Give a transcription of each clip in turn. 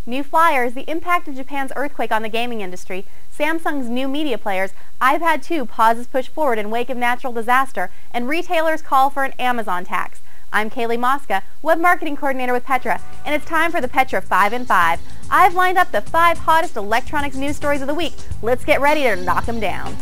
New flyers, the impact of Japan's earthquake on the gaming industry, Samsung's new media players, iPad 2 pauses push forward in wake of natural disaster, and retailers call for an Amazon tax. I'm Kaylee Mosca, Web Marketing Coordinator with Petra, and it's time for the Petra 5 in 5. I've lined up the 5 hottest electronics news stories of the week. Let's get ready to knock them down.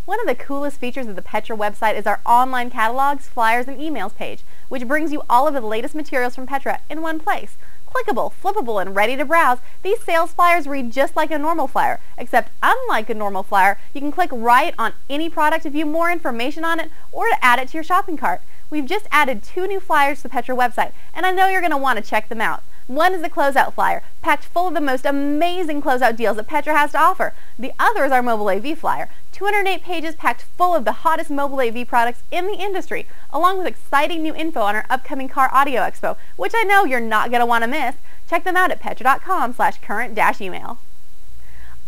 One of the coolest features of the Petra website is our online catalogs, flyers, and emails page, which brings you all of the latest materials from Petra in one place. Clickable, flippable, and ready to browse, these sales flyers read just like a normal flyer, except unlike a normal flyer, you can click right on any product to view more information on it or to add it to your shopping cart. We've just added 2 new flyers to the Petra website, and I know you're going to want to check them out. One is the closeout flyer, packed full of the most amazing closeout deals that Petra has to offer. The other is our mobile AV flyer, 208 pages packed full of the hottest mobile AV products in the industry, along with exciting new info on our upcoming Car Audio Expo, which I know you're not going to want to miss. Check them out at petra.com/current-email.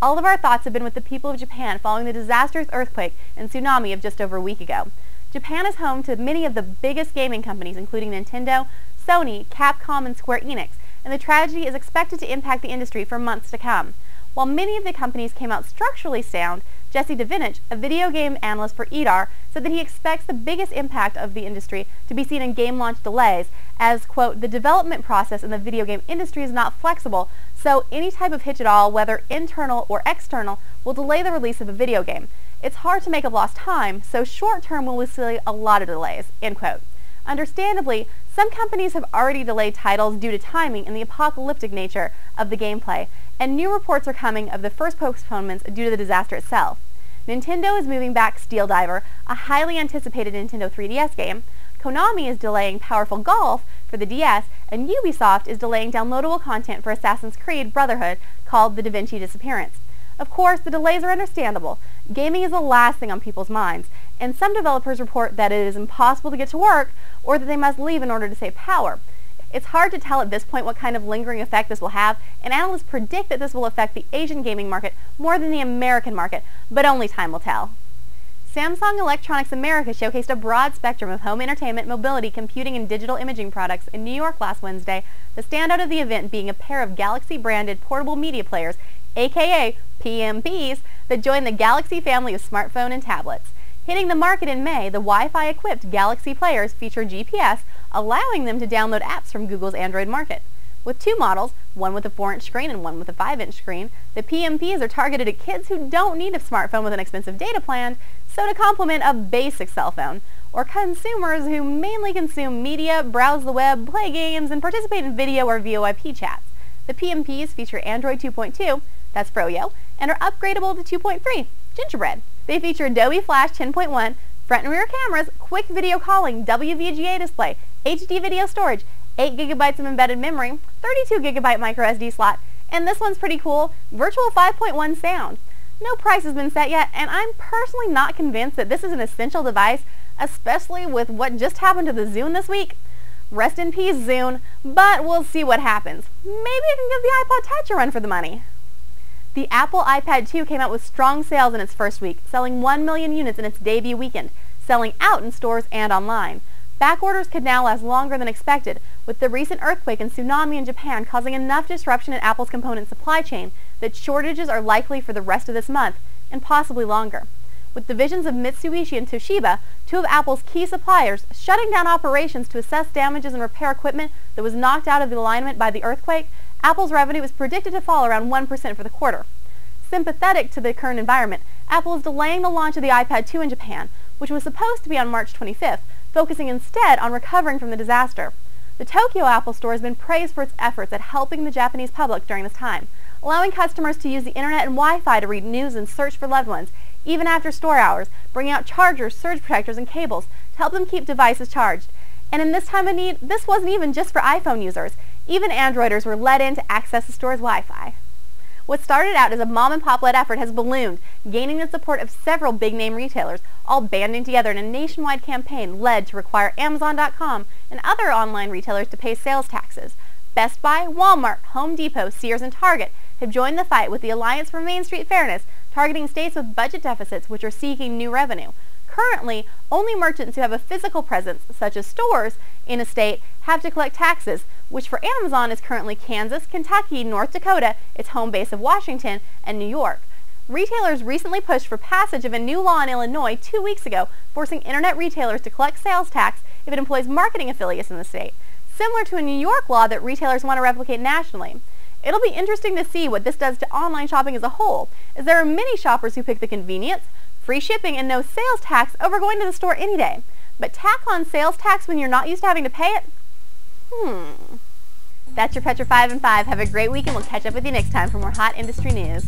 All of our thoughts have been with the people of Japan following the disastrous earthquake and tsunami of just over a week ago. Japan is home to many of the biggest gaming companies, including Nintendo, Sony, Capcom, and Square Enix, and the tragedy is expected to impact the industry for months to come. While many of the companies came out structurally sound, Jesse Devinich, a video game analyst for EDAR, said that he expects the biggest impact of the industry to be seen in game launch delays, as, quote, the development process in the video game industry is not flexible, so any type of hitch at all, whether internal or external, will delay the release of a video game. It's hard to make up lost time, so short term we will see a lot of delays, end quote. Understandably, some companies have already delayed titles due to timing and the apocalyptic nature of the gameplay, and new reports are coming of the first postponements due to the disaster itself. Nintendo is moving back Steel Diver, a highly anticipated Nintendo 3DS game. Konami is delaying Powerful Golf for the DS, and Ubisoft is delaying downloadable content for Assassin's Creed Brotherhood called The Da Vinci Disappearance. Of course, the delays are understandable. Gaming is the last thing on people's minds, and some developers report that it is impossible to get to work or that they must leave in order to save power. It's hard to tell at this point what kind of lingering effect this will have, and analysts predict that this will affect the Asian gaming market more than the American market, but only time will tell. Samsung Electronics America showcased a broad spectrum of home entertainment, mobility, computing, and digital imaging products in New York last Wednesday, the standout of the event being a pair of Galaxy-branded portable media players, aka PMPs, that join the Galaxy family of smartphone and tablets. Hitting the market in May, the Wi-Fi equipped Galaxy players feature GPS, allowing them to download apps from Google's Android market. With 2 models, one with a 4-inch screen and one with a 5-inch screen, the PMPs are targeted at kids who don't need a smartphone with an expensive data plan, so to complement a basic cell phone, or consumers who mainly consume media, browse the web, play games, and participate in video or VoIP chats. The PMPs feature Android 2.2, that's Froyo, and are upgradable to 2.3, Gingerbread. They feature Adobe Flash 10.1, front and rear cameras, quick video calling, WVGA display, HD video storage, 8 GB of embedded memory, 32 GB microSD slot, and this one's pretty cool, virtual 5.1 sound. No price has been set yet, and I'm personally not convinced that this is an essential device, especially with what just happened to the Zune this week. Rest in peace, Zune, but we'll see what happens. Maybe you can give the iPod Touch a run for the money. The Apple iPad 2 came out with strong sales in its first week, selling 1 million units in its debut weekend, selling out in stores and online. Back orders could now last longer than expected, with the recent earthquake and tsunami in Japan causing enough disruption in Apple's component supply chain that shortages are likely for the rest of this month, and possibly longer. With divisions of Mitsubishi and Toshiba, 2 of Apple's key suppliers, shutting down operations to assess damages and repair equipment that was knocked out of alignment by the earthquake, Apple's revenue is predicted to fall around 1% for the quarter. Sympathetic to the current environment, Apple is delaying the launch of the iPad 2 in Japan, which was supposed to be on March 25th, focusing instead on recovering from the disaster. The Tokyo Apple Store has been praised for its efforts at helping the Japanese public during this time, allowing customers to use the internet and Wi-Fi to read news and search for loved ones, even after store hours, bringing out chargers, surge protectors, and cables to help them keep devices charged. And in this time of need, this wasn't even just for iPhone users. Even Androiders were let in to access the store's Wi-Fi. What started out as a mom-and-pop-led effort has ballooned, gaining the support of several big-name retailers, all banding together in a nationwide campaign led to require Amazon.com and other online retailers to pay sales taxes. Best Buy, Walmart, Home Depot, Sears, and Target have joined the fight with the Alliance for Main Street Fairness, targeting states with budget deficits which are seeking new revenue. Currently, only merchants who have a physical presence, such as stores, in a state have to collect taxes, which for Amazon is currently Kansas, Kentucky, North Dakota, its home base of Washington, and New York. Retailers recently pushed for passage of a new law in Illinois 2 weeks ago, forcing internet retailers to collect sales tax if it employs marketing affiliates in the state, similar to a New York law that retailers want to replicate nationally. It'll be interesting to see what this does to online shopping as a whole, as there are many shoppers who pick the convenience, free shipping, and no sales tax over going to the store any day. But tack on sales tax when you're not used to having to pay it? That's your Petra 5 and 5. Have a great week, and we'll catch up with you next time for more hot industry news.